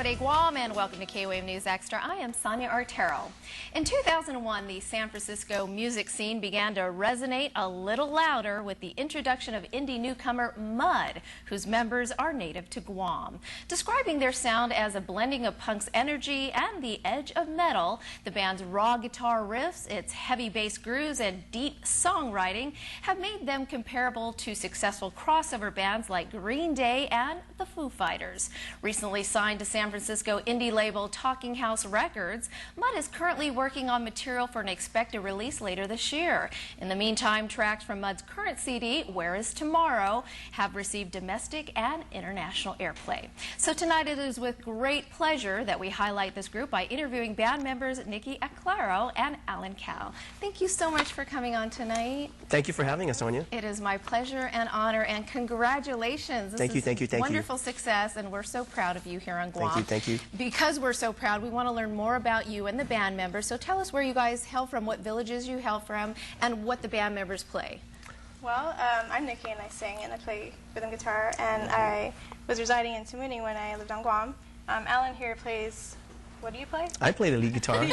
Kapiti Guam, and welcome to K-Wave News Extra. I am Sonia Artero. In 2001, the San Francisco music scene began to resonate a little louder with the introduction of indie newcomer Mud, whose members are native to Guam. Describing their sound as a blending of punk's energy and the edge of metal, the band's raw guitar riffs, its heavy bass grooves, and deep songwriting have made them comparable to successful crossover bands like Green Day and the Foo Fighters. Recently signed to San Francisco indie label Talking House Records, Mud is currently working on material for an expected release later this year. In the meantime, tracks from Mud's current CD, Where Is Tomorrow, have received domestic and international airplay. So tonight it is with great pleasure that we highlight this group by interviewing band members Nikki Aclaro and Alan Cal. Thank you so much for coming on tonight. Thank you for having us, Sonia. It is my pleasure and honor, and congratulations. Thank you. Wonderful success, and we're so proud of you here on Guam. Thank you. Because we're so proud, we want to learn more about you and the band members. So tell us where you guys hail from, what villages you hail from, and what the band members play. Well, I'm Nikki, and I sing and I play rhythm guitar, and I was residing in Tamuni when I lived on Guam. Alan here plays, what do you play? I play the lead guitar,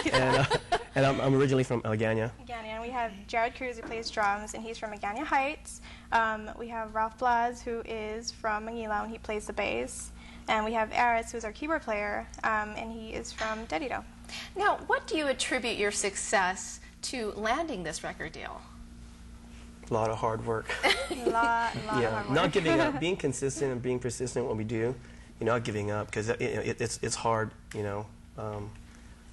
and I'm originally from Agana. And we have Jared Cruz, who plays drums, and he's from Agana Heights. We have Ralph Blas, who is from Manila, and he plays the bass. And we have Aris, who's our keyboard player, and he is from Dedido. Now, what do you attribute your success to landing this record deal? A lot of hard work. A lot of hard work. Not giving up, being consistent and being persistent in what we do. Not giving up, because it's hard,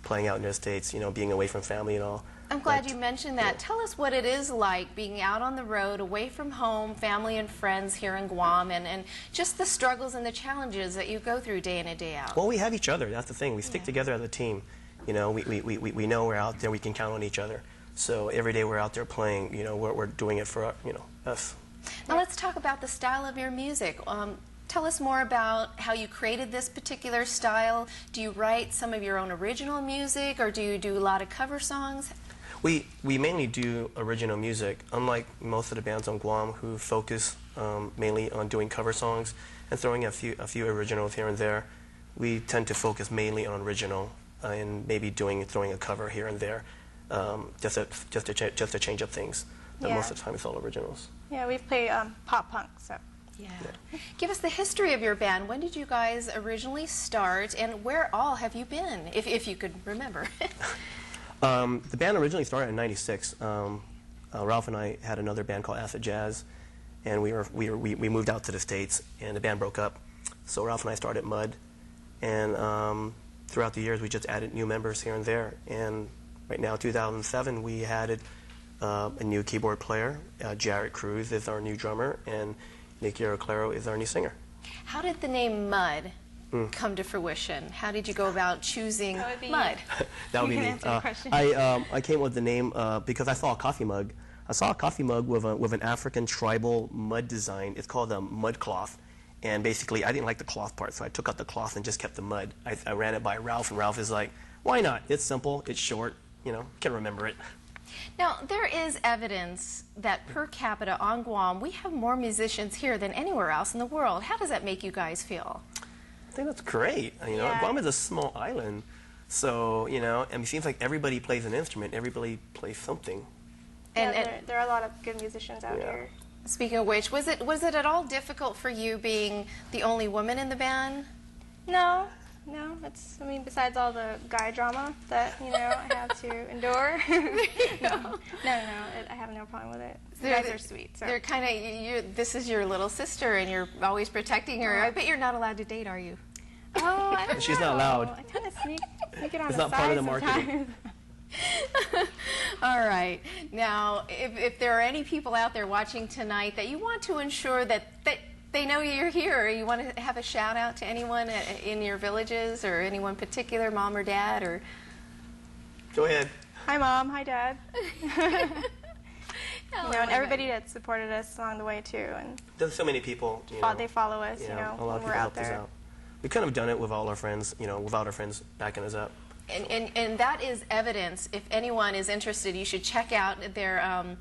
playing out in the States, being away from family and all. I'm glad you mentioned that. Tell us what it is like being out on the road, away from home, family and friends here in Guam, and just the struggles and the challenges that you go through day in and day out. Well, we have each other. That's the thing. We stick together as a team. We know we're out there. We can count on each other. So every day we're out there playing. We're doing it for us. Now let's talk about the style of your music. Tell us more about how you created this particular style. Do you write some of your own original music, or do you do a lot of cover songs? We mainly do original music, unlike most of the bands on Guam who focus mainly on doing cover songs and throwing a few originals here and there. We tend to focus mainly on original and maybe throwing a cover here and there, just to change up things. But most of the time it's all originals. Yeah, we play pop punk. So. Yeah. Give us the history of your band. When did you guys originally start, and where all have you been, if you could remember? The band originally started in '96. Ralph and I had another band called Acid Jazz, and we moved out to the States, and the band broke up. So Ralph and I started Mud, and throughout the years we just added new members here and there. And right now, 2007, we added a new keyboard player. Jared Cruz is our new drummer, and Nikki Aclaro is our new singer. How did the name Mud come to fruition? How did you go about choosing Mud? That would be me. I came with the name because I saw a coffee mug. I saw a coffee mug with an African tribal mud design. It's called a mud cloth. And basically, I didn't like the cloth part, so I took out the cloth and just kept the mud. I ran it by Ralph, and Ralph is like, why not? It's simple, it's short, can remember it. Now, there is evidence that per capita on Guam, we have more musicians here than anywhere else in the world. How does that make you guys feel? I think that's great. Guam is a small island, so, and it seems like everybody plays an instrument, everybody plays something. And there are a lot of good musicians out here. Speaking of which, was it at all difficult for you being the only woman in the band? No, besides all the guy drama that, I have to endure. No, I have no problem with it. The guys are sweet. So. They're kind of, this is your little sister, and you're always protecting her. I bet you're not allowed to date, are you? Oh, I don't know. She's not allowed. I kind of sneak it on it's the not part of the marketing. All right. Now, if there are any people out there watching tonight that you want to ensure that they know you're here, you want to have a shout out to anyone in your villages, or anyone particular, mom or dad, or? Go ahead. Hi, Mom. Hi, Dad. And everybody that supported us along the way too. And there's so many people. They follow us. A lot of when people we're out helped there. us out. We kind of done it with all our friends, without our friends backing us up. And that is evidence. If anyone is interested, you should check out their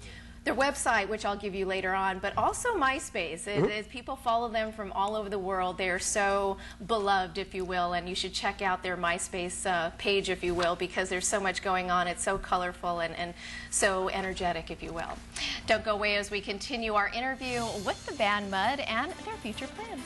Their website, which I'll give you later on, but also MySpace. As people follow them from all over the world, they are so beloved, if you will, and you should check out their MySpace page, if you will, because there's so much going on. It's so colorful and so energetic, if you will. Don't go away as we continue our interview with the band Mud and their future plans.